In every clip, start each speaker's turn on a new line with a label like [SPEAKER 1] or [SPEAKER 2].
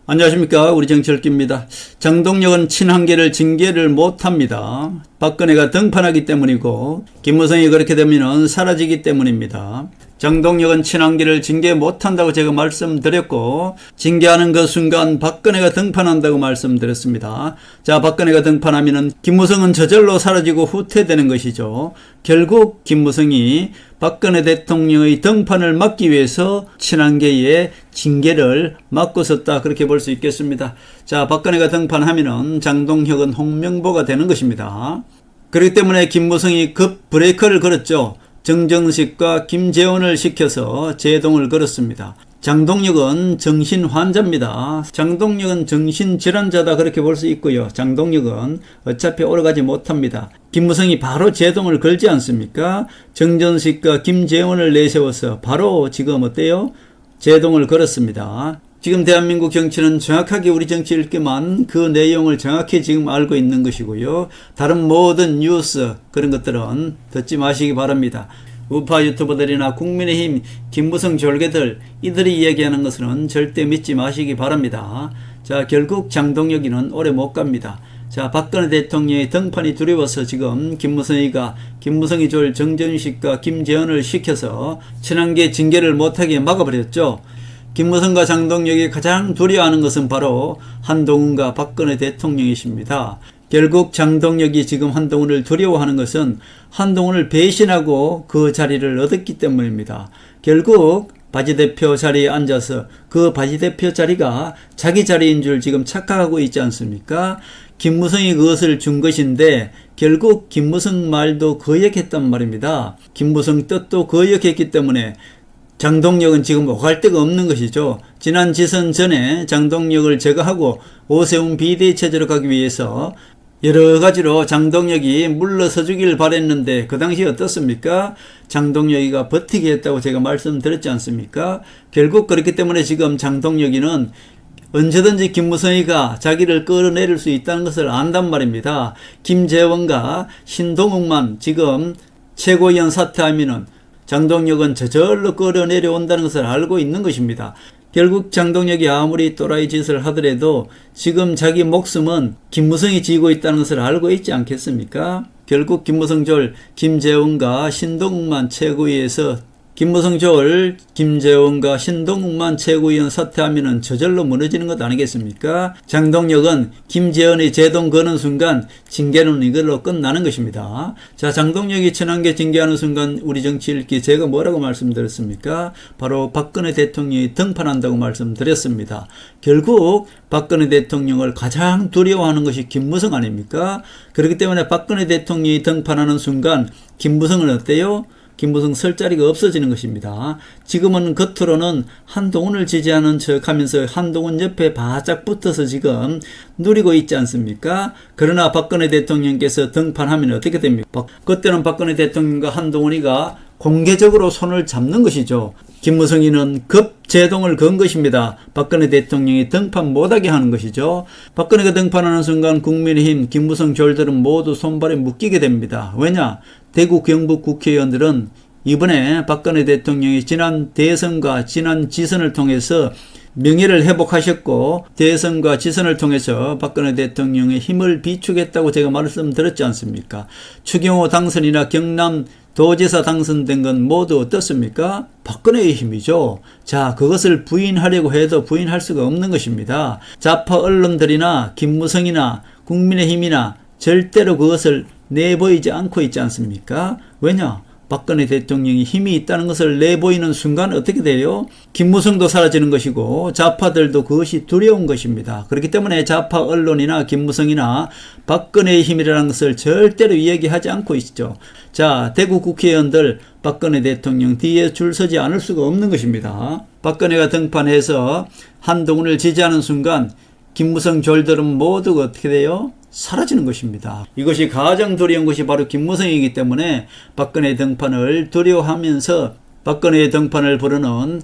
[SPEAKER 1] 안녕하십니까. 우리 정치읽기입니다. 장동혁은 친한계를 징계를 못합니다. 박근혜가 등판하기 때문이고 김무성이 그렇게 되면 사라지기 때문입니다. 장동혁은 친한계를 징계 못한다고 제가 말씀드렸고 징계하는 그 순간 박근혜가 등판한다고 말씀드렸습니다. 자, 박근혜가 등판하면 김무성은 저절로 사라지고 후퇴되는 것이죠. 결국 김무성이 박근혜 대통령의 등판을 막기 위해서 친한계의 징계를 막고 섰다, 그렇게 볼 수 있겠습니다. 자, 박근혜가 등판하면은 장동혁은 홍명보가 되는 것입니다. 그렇기 때문에 김무성이 급 브레이크를 걸었죠. 정정식과 김재원을 시켜서 제동을 걸었습니다. 장동혁은 정신환자입니다. 장동혁은 정신질환자다, 그렇게 볼 수 있고요. 장동혁은 어차피 오래가지 못합니다. 김무성이 바로 제동을 걸지 않습니까? 정전식과 김재원을 내세워서 바로 지금 어때요? 제동을 걸었습니다. 지금 대한민국 정치는 정확하게 우리 정치 읽기만 그 내용을 정확히 지금 알고 있는 것이고요. 다른 모든 뉴스 그런 것들은 듣지 마시기 바랍니다. 우파 유튜버들이나 국민의힘 김무성 졸개들 이들이 이야기하는 것은 절대 믿지 마시기 바랍니다. 자, 결국 장동혁이는 오래 못 갑니다. 자, 박근혜 대통령의 등판이 두려워서 지금 김무성이 줄 정전식과 김재원을 시켜서 친한계 징계를 못하게 막아버렸죠. 김무성과 장동혁이 가장 두려워하는 것은 바로 한동훈과 박근혜 대통령이십니다. 결국 장동혁이 지금 한동훈을 두려워하는 것은 한동훈을 배신하고 그 자리를 얻었기 때문입니다. 결국 바지 대표 자리에 앉아서 그 바지 대표 자리가 자기 자리인 줄 지금 착각하고 있지 않습니까? 김무성이 그것을 준 것인데 결국 김무성 말도 거역했단 말입니다. 김무성 뜻도 거역했기 때문에 장동혁은 지금 오갈 데가 없는 것이죠. 지난 지선 전에 장동혁을 제거하고 오세훈 비대위 체제로 가기 위해서 여러 가지로 장동혁이 물러서 주길 바랬는데 그 당시 어떻습니까? 장동혁이가 버티게 했다고 제가 말씀드렸지 않습니까? 결국 그렇기 때문에 지금 장동혁이는 언제든지 김무성이가 자기를 끌어내릴 수 있다는 것을 안단 말입니다. 김재원과 신동욱만 지금 최고위원 사퇴하면은 장동혁은 저절로 끌어내려온다는 것을 알고 있는 것입니다. 결국 장동혁이 아무리 또라이 짓을 하더라도 지금 자기 목숨은 김무성이 쥐고 있다는 것을 알고 있지 않겠습니까? 결국 김무성 졸 김재원과 신동욱만 최고위에서 김무성 졸 김재원과 신동욱만 최고위원 사퇴하면 저절로 무너지는 것 아니겠습니까? 장동혁은 김재원의 제동 거는 순간 징계는 이걸로 끝나는 것입니다. 자, 장동혁이 친한계 징계하는 순간 우리 정치 읽기 제가 뭐라고 말씀드렸습니까? 바로 박근혜 대통령이 등판한다고 말씀드렸습니다. 결국 박근혜 대통령을 가장 두려워하는 것이 김무성 아닙니까? 그렇기 때문에 박근혜 대통령이 등판하는 순간 김무성은 어때요? 김무성 설 자리가 없어지는 것입니다. 지금은 겉으로는 한동훈을 지지하는 척하면서 한동훈 옆에 바짝 붙어서 지금 누리고 있지 않습니까? 그러나 박근혜 대통령께서 등판하면 어떻게 됩니까? 그때는 박근혜 대통령과 한동훈이가 공개적으로 손을 잡는 것이죠. 김무성이는 급 제동을 건 것입니다. 박근혜 대통령이 등판 못하게 하는 것이죠. 박근혜가 등판하는 순간 국민의힘 김무성 졸들은 모두 손발에 묶이게 됩니다. 왜냐? 대구 경북 국회의원들은 이번에 박근혜 대통령이 지난 대선과 지난 지선을 통해서 명예를 회복하셨고 대선과 지선을 통해서 박근혜 대통령의 힘을 비추겠다고 제가 말씀드렸지 않습니까? 추경호 당선이나 경남 도지사 당선된 건 모두 어떻습니까? 박근혜의 힘이죠. 자, 그것을 부인하려고 해도 부인할 수가 없는 것입니다. 좌파 언론들이나 김무성이나 국민의힘이나 절대로 그것을 내보이지 않고 있지 않습니까? 왜냐? 박근혜 대통령이 힘이 있다는 것을 내보이는 순간 어떻게 돼요? 김무성도 사라지는 것이고 좌파들도 그것이 두려운 것입니다. 그렇기 때문에 좌파 언론이나 김무성이나 박근혜의 힘이라는 것을 절대로 이야기하지 않고 있죠. 자, 대구 국회의원들 박근혜 대통령 뒤에 줄 서지 않을 수가 없는 것입니다. 박근혜가 등판해서 한동훈을 지지하는 순간 김무성 졸들은 모두 어떻게 돼요? 사라지는 것입니다. 이것이 가장 두려운 것이 바로 김무성이기 때문에 박근혜 등판을 두려워하면서 박근혜의 등판을 부르는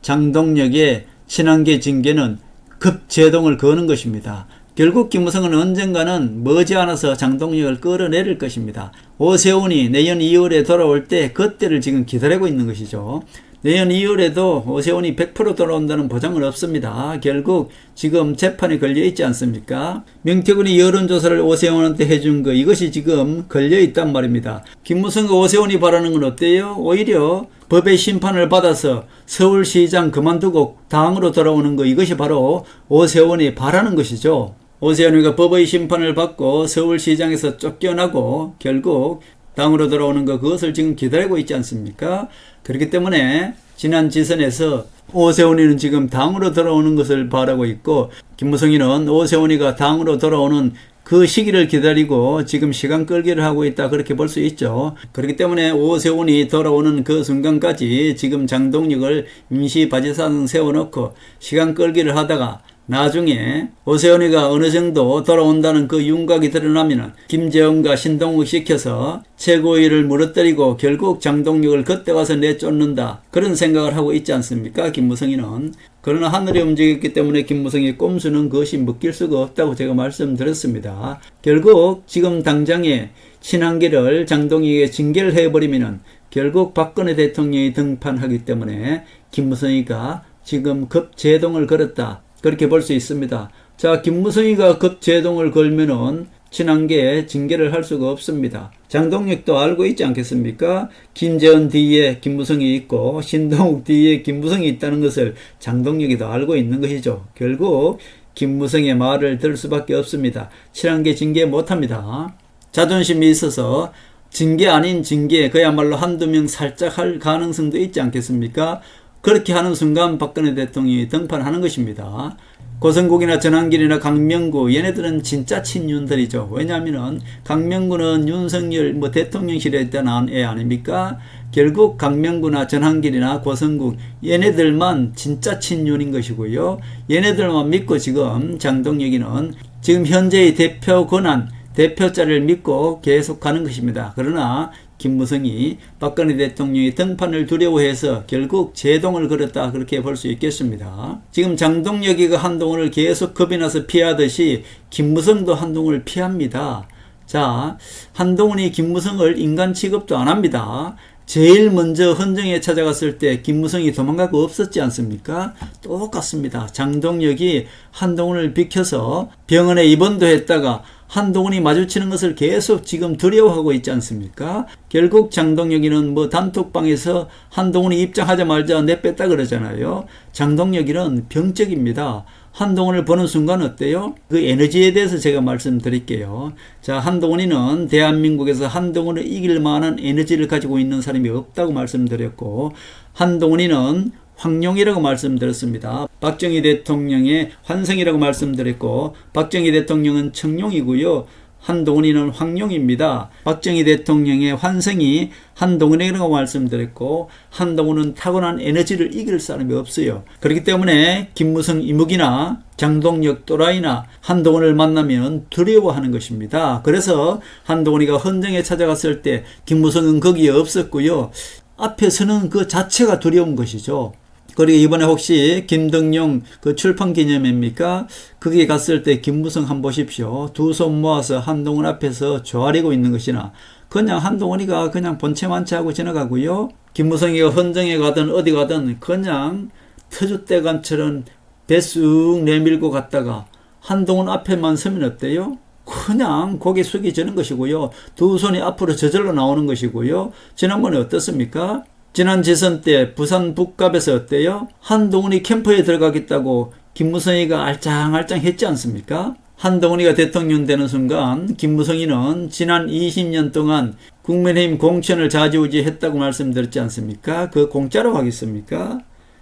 [SPEAKER 1] 장동혁의 친한계 징계는 급제동을 거는 것입니다. 결국 김무성은 언젠가는 머지않아서 장동혁을 끌어내릴 것입니다. 오세훈이 내년 2월에 돌아올 때 그때를 지금 기다리고 있는 것이죠. 내년 2월에도 오세훈이 100% 돌아온다는 보장은 없습니다. 결국 지금 재판에 걸려 있지 않습니까? 명태군이 여론조사를 오세훈한테 해준 거, 이것이 지금 걸려 있단 말입니다. 김무성과 오세훈이 바라는 건 어때요? 오히려 법의 심판을 받아서 서울시장 그만두고 당으로 돌아오는 거, 이것이 바로 오세훈이 바라는 것이죠. 오세훈이가 법의 심판을 받고 서울시장에서 쫓겨나고 결국 당으로 돌아오는 거, 그것을 지금 기다리고 있지 않습니까? 그렇기 때문에 지난 지선에서 오세훈이는 지금 당으로 돌아오는 것을 바라고 있고, 김무성이는 오세훈이가 당으로 돌아오는 그 시기를 기다리고 지금 시간 끌기를 하고 있다, 그렇게 볼 수 있죠. 그렇기 때문에 오세훈이 돌아오는 그 순간까지 지금 장동혁을 임시 바지사장 세워놓고 시간 끌기를 하다가 나중에 오세훈이가 어느 정도 돌아온다는 그 윤곽이 드러나면은 김재원과 신동욱 시켜서 최고위를 무너뜨리고 결국 장동혁을 그때 가서 내쫓는다, 그런 생각을 하고 있지 않습니까? 김무성이는. 그러나 하늘이 움직였기 때문에 김무성의 꼼수는 그것이 묶일 수가 없다고 제가 말씀드렸습니다. 결국 지금 당장에 친한계를 장동혁에게 징계를 해버리면은 결국 박근혜 대통령이 등판하기 때문에 김무성이가 지금 급제동을 걸었다, 그렇게 볼 수 있습니다. 자, 김무성이가 급제동을 걸면은 친한계에 징계를 할 수가 없습니다. 장동혁도 알고 있지 않겠습니까? 김재원 뒤에 김무성이 있고 신동욱 뒤에 김무성이 있다는 것을 장동혁이도 알고 있는 것이죠. 결국 김무성의 말을 들을 수밖에 없습니다. 친한계 징계 못합니다. 자존심이 있어서 징계 아닌 징계, 그야말로 한두 명 살짝 할 가능성도 있지 않겠습니까? 그렇게 하는 순간 박근혜 대통령이 등판하는 것입니다. 고성국이나 전한길이나 강명구, 얘네들은 진짜 친윤들이죠. 왜냐하면 강명구는 윤석열 대통령실에 있던 애 아닙니까? 결국 강명구나 전한길이나 고성국, 얘네들만 진짜 친윤인 것이고요. 얘네들만 믿고 지금 장동혁이는 지금 현재의 대표 권한, 대표 자리를 믿고 계속 가는 것입니다. 그러나 김무성이 박근혜 대통령이 등판을 두려워해서 결국 제동을 걸었다, 그렇게 볼 수 있겠습니다. 지금 장동혁이가 한동훈을 계속 겁이 나서 피하듯이 김무성도 한동훈을 피합니다. 자, 한동훈이 김무성을 인간 취급도 안 합니다. 제일 먼저 헌정에 찾아갔을 때 김무성이 도망가고 없었지 않습니까? 똑같습니다. 장동혁이 한동훈을 비켜서 병원에 입원도 했다가 한동훈이 마주치는 것을 계속 지금 두려워하고 있지 않습니까? 결국 장동혁이는 단톡방에서 한동훈이 입장하자마자 내뺐다 그러잖아요. 장동혁이는 병적입니다. 한동훈을 보는 순간 어때요? 그 에너지에 대해서 제가 말씀드릴게요. 자, 한동훈이는 대한민국에서 한동훈을 이길 만한 에너지를 가지고 있는 사람이 없다고 말씀드렸고, 한동훈이는 황룡이라고 말씀드렸습니다. 박정희 대통령의 환생이라고 말씀드렸고, 박정희 대통령은 청룡이고요. 한동훈이는 황룡입니다. 박정희 대통령의 환생이 한동훈이라고 말씀드렸고, 한동훈은 타고난 에너지를 이길 사람이 없어요. 그렇기 때문에 김무성 이무기나 장동혁 또라이나 한동훈을 만나면 두려워하는 것입니다. 그래서 한동훈이가 헌정에 찾아갔을 때 김무성은 거기에 없었고요. 앞에 서는 그 자체가 두려운 것이죠. 그리고 이번에 혹시 김덕룡 그 출판 기념회입니까? 거기에 갔을 때 김무성 한번 보십시오. 두 손 모아서 한동훈 앞에서 조아리고 있는 것이나, 그냥 한동훈이가 그냥 본체만체하고 지나가고요. 김무성이가 헌정에 가든 어디 가든 그냥 터줏대감처럼 배 쑥 내밀고 갔다가 한동훈 앞에만 서면 어때요? 그냥 고개 숙이지는 것이고요. 두 손이 앞으로 저절로 나오는 것이고요. 지난번에 어떻습니까? 지난 지선 때 부산 북갑에서 어때요? 한동훈이 캠프에 들어가겠다고 김무성이가 알짱알짱 했지 않습니까? 한동훈이가 대통령 되는 순간 김무성이는 지난 20년 동안 국민의힘 공천을 좌지우지 했다고 말씀드렸지 않습니까? 그 공짜로 하겠습니까?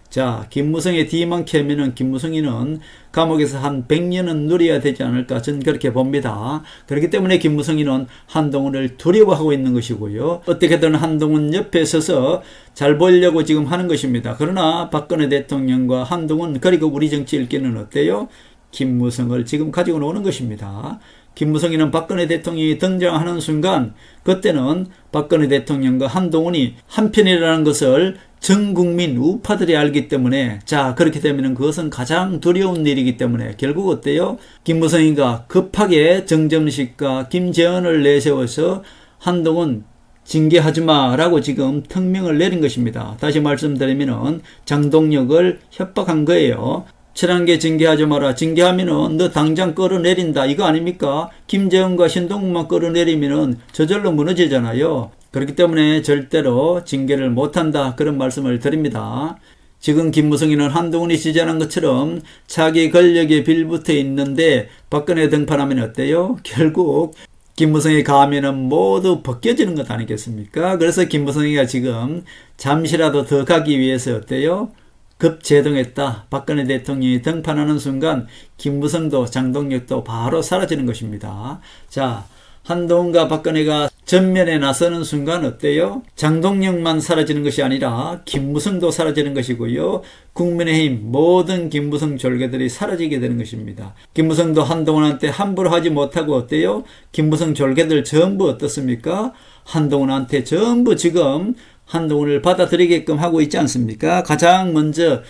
[SPEAKER 1] 자, 김무성의 뒤만 캐면은 김무성이는 감옥에서 한 100년은 누려야 되지 않을까, 저는 그렇게 봅니다. 그렇기 때문에 김무성이는 한동훈을 두려워하고 있는 것이고요. 어떻게든 한동훈 옆에 서서 잘 보려고 지금 하는 것입니다. 그러나 박근혜 대통령과 한동훈, 그리고 우리 정치 일기는 어때요? 김무성을 지금 가지고 노는 것입니다. 김무성이는 박근혜 대통령이 등장하는 순간, 그때는 박근혜 대통령과 한동훈이 한편이라는 것을 전 국민 우파들이 알기 때문에, 자, 그렇게 되면 그것은 가장 두려운 일이기 때문에 결국 어때요? 김무성이가 급하게 정점식과 김재원을 내세워서 한동훈 징계하지마 라고 지금 특명을 내린 것입니다. 다시 말씀드리면은 장동혁을 협박한 거예요. 친한계 징계하지 마라. 징계하면은 너 당장 끌어내린다. 이거 아닙니까? 김재원과 신동국만 끌어내리면은 저절로 무너지잖아요. 그렇기 때문에 절대로 징계를 못한다. 그런 말씀을 드립니다. 지금 김무성이는 한동훈이 지지하는 것처럼 차기 권력에 빌붙어 있는데 박근혜 등판하면 어때요? 결국 김무성이 가면은 모두 벗겨지는 것 아니겠습니까? 그래서 김무성이가 지금 잠시라도 더 가기 위해서 어때요? 급제동했다. 박근혜 대통령이 등판하는 순간 김무성도 장동혁도 바로 사라지는 것입니다. 자, 한동훈과 박근혜가 전면에 나서는 순간 어때요? 장동혁만 사라지는 것이 아니라 김무성도 사라지는 것이고요. 국민의힘 모든 김무성 졸개들이 사라지게 되는 것입니다. 김무성도 한동훈한테 함부로 하지 못하고 어때요? 김무성 졸개들 전부 어떻습니까? 한동훈한테 전부 지금 한동훈을 받아들이게끔 하고 있지 않습니까? 가장 먼저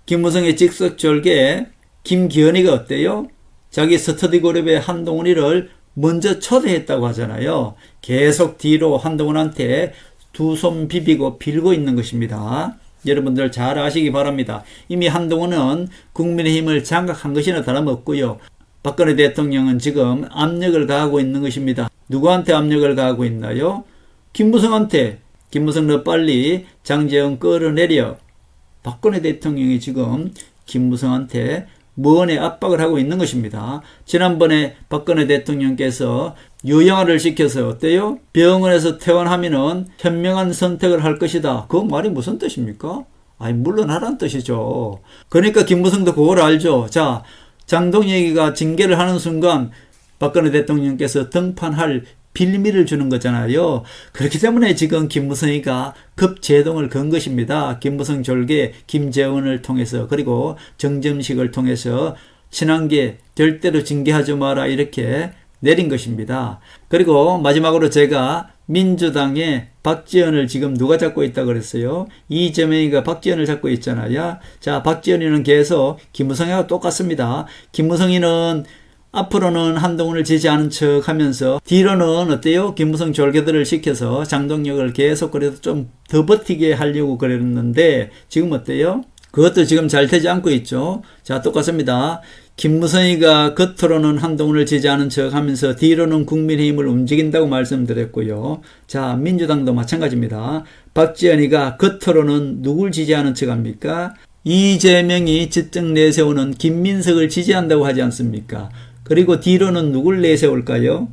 [SPEAKER 1] 김무성의 직속 졸개 김기현이가 어때요? 자기 스터디 그룹의 한동훈이를 먼저 초대했다고 하잖아요. 계속 뒤로 한동훈한테 두 손 비비고 빌고 있는 것입니다. 여러분들 잘 아시기 바랍니다. 이미 한동훈은 국민의힘을 장악한 것이나 다름없고요. 박근혜 대통령은 지금 압력을 가하고 있는 것입니다. 누구한테 압력을 가하고 있나요? 김무성한테. 김무성 너 빨리 장제원 끌어내려. 박근혜 대통령이 지금 김무성한테 무언의 압박을 하고 있는 것입니다. 지난번에 박근혜 대통령께서 유영아를 시켜서 어때요? 병원에서 퇴원하면은 현명한 선택을 할 것이다. 그 말이 무슨 뜻입니까? 아니 물러나란 뜻이죠. 그러니까 김무성도 그걸 알죠. 자, 장동혁이가 징계를 하는 순간 박근혜 대통령께서 등판할 빌미를 주는 거잖아요. 그렇기 때문에 지금 김무성이가 급제동을 건 것입니다. 김무성 졸개 김재원을 통해서 그리고 정점식을 통해서 친한계 절대로 징계하지 마라 이렇게 내린 것입니다. 그리고 마지막으로 제가 민주당의 박지원을 지금 누가 잡고 있다고 그랬어요? 이재명이가 박지원을 잡고 있잖아요. 자, 박지원이는 계속 김무성이와 똑같습니다. 김무성이는 앞으로는 한동훈을 지지하는 척 하면서 뒤로는 어때요? 김무성 졸개들을 시켜서 장동혁을 계속 그래도 좀 더 버티게 하려고 그랬는데 지금 어때요? 그것도 지금 잘 되지 않고 있죠. 자, 똑같습니다. 김무성이가 겉으로는 한동훈을 지지하는 척 하면서 뒤로는 국민의힘을 움직인다고 말씀드렸고요. 자, 민주당도 마찬가지입니다. 박지원이가 겉으로는 누굴 지지하는 척 합니까? 이재명이 직접 내세우는 김민석을 지지한다고 하지 않습니까? 그리고 뒤로는 누굴 내세울까요?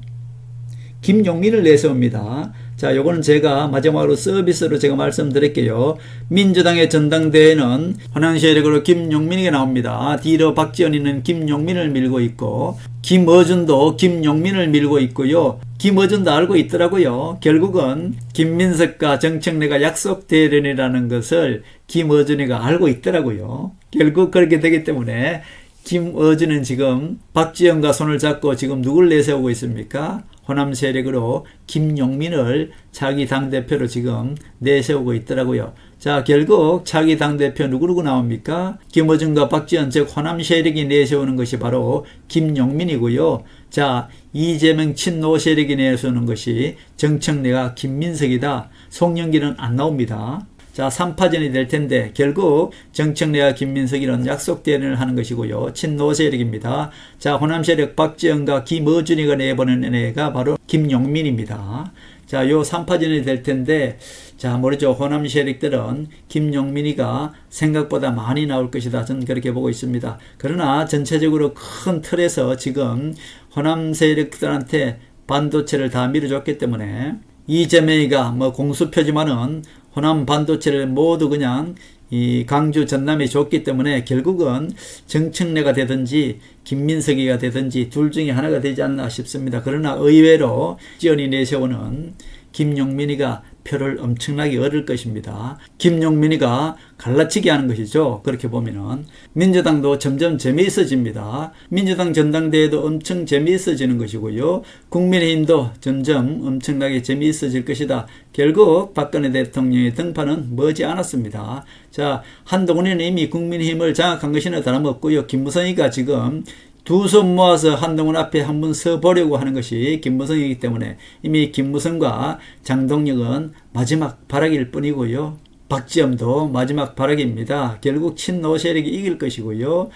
[SPEAKER 1] 김용민을 내세웁니다. 자, 요거는 제가 마지막으로 서비스로 제가 말씀드릴게요. 민주당의 전당대회는 호남 세력으로 김용민이 나옵니다. 뒤로 박지원이는 김용민을 밀고 있고 김어준도 김용민을 밀고 있고요. 김어준도 알고 있더라고요. 결국은 김민석과 정청래가 약속 대련이라는 것을 김어준이가 알고 있더라고요. 결국 그렇게 되기 때문에 김어준은 지금 박지원과 손을 잡고 지금 누굴 내세우고 있습니까? 호남 세력으로 김용민을 차기 당대표로 지금 내세우고 있더라고요. 자, 결국 차기 당대표 누구 나옵니까? 김어준과 박지원 즉 호남 세력이 내세우는 것이 바로 김용민이고요. 자, 이재명 친노 세력이 내세우는 것이 정청래가 김민석이다. 송영길은 안 나옵니다. 자, 3파전이 될 텐데 결국 정청래와 김민석이는 약속 대련을 하는 것이고요. 친노 세력입니다. 자, 호남 세력 박지원과 김어준이가 내보내는 애가 바로 김용민입니다. 자, 요 3파전이 될 텐데 자, 모르죠. 호남 세력들은 김용민이가 생각보다 많이 나올 것이다. 저는 그렇게 보고 있습니다. 그러나 전체적으로 큰 틀에서 지금 호남 세력들한테 반도체를 다 밀어줬기 때문에 이재명이가 뭐 공수표지만은 호남 반도체를 모두 그냥 이 강주 전남에 줬기 때문에 결국은 정청래가 되든지 김민석이가 되든지 둘 중에 하나가 되지 않나 싶습니다. 그러나 의외로 지원이 내세우는 김용민이가 표를 엄청나게 얻을 것입니다. 김용민이가 갈라치기 하는 것이죠. 그렇게 보면은 민주당도 점점 재미있어집니다. 민주당 전당대회도 엄청 재미있어지는 것이고요. 국민의힘도 점점 엄청나게 재미있어질 것이다. 결국 박근혜 대통령의 등판은 머지 않았습니다. 자, 한동훈이는 이미 국민의힘을 장악한 것이나 다름없고요. 김무성이가 지금 두 손 모아서 한동훈 앞에 한번 서 보려고 하는 것이 김무성이기 때문에 이미 김무성과 장동혁은 마지막 발악일 뿐이고요. 박지원도 마지막 발악입니다. 결국 친노 세력이 이길 것이고요.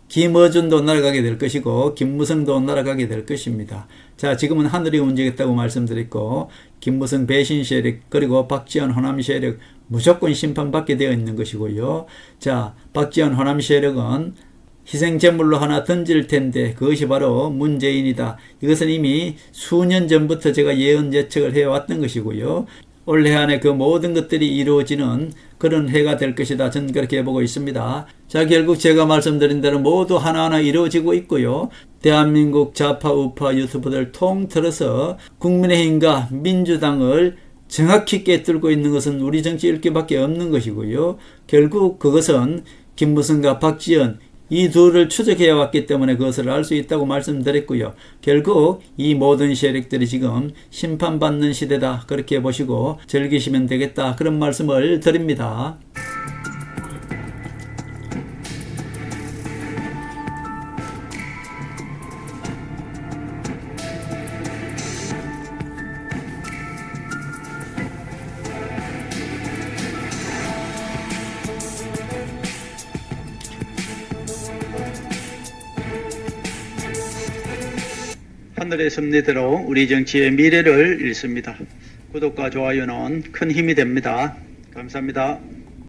[SPEAKER 1] 김어준도 날아가게 될 것이고 김무성도 날아가게 될 것입니다. 자, 지금은 하늘이 움직였다고 말씀드렸고 김무성 배신 세력 그리고 박지원 호남 세력 무조건 심판받게 되어 있는 것이고요. 자, 박지원 호남 세력은 희생제물로 하나 던질 텐데 그것이 바로 문재인이다. 이것은 이미 수년 전부터 제가 예언 예측을 해왔던 것이고요. 올해 안에 그 모든 것들이 이루어지는 그런 해가 될 것이다. 저는 그렇게 보고 있습니다. 자, 결국 제가 말씀드린 대로 모두 하나하나 이루어지고 있고요. 대한민국 좌파 우파 유튜버들 통틀어서 국민의힘과 민주당을 정확히 꿰뚫고 있는 것은 우리 정치 일기밖에 없는 것이고요. 결국 그것은 김무성과 박지원 이 둘을 추적해 왔기 때문에 그것을 알 수 있다고 말씀드렸고요. 결국 이 모든 세력들이 지금 심판받는 시대다. 그렇게 보시고 즐기시면 되겠다. 그런 말씀을 드립니다. 하늘의 섭리대로 우리 정치의 미래를 읽습니다. 구독과 좋아요는 큰 힘이 됩니다. 감사합니다.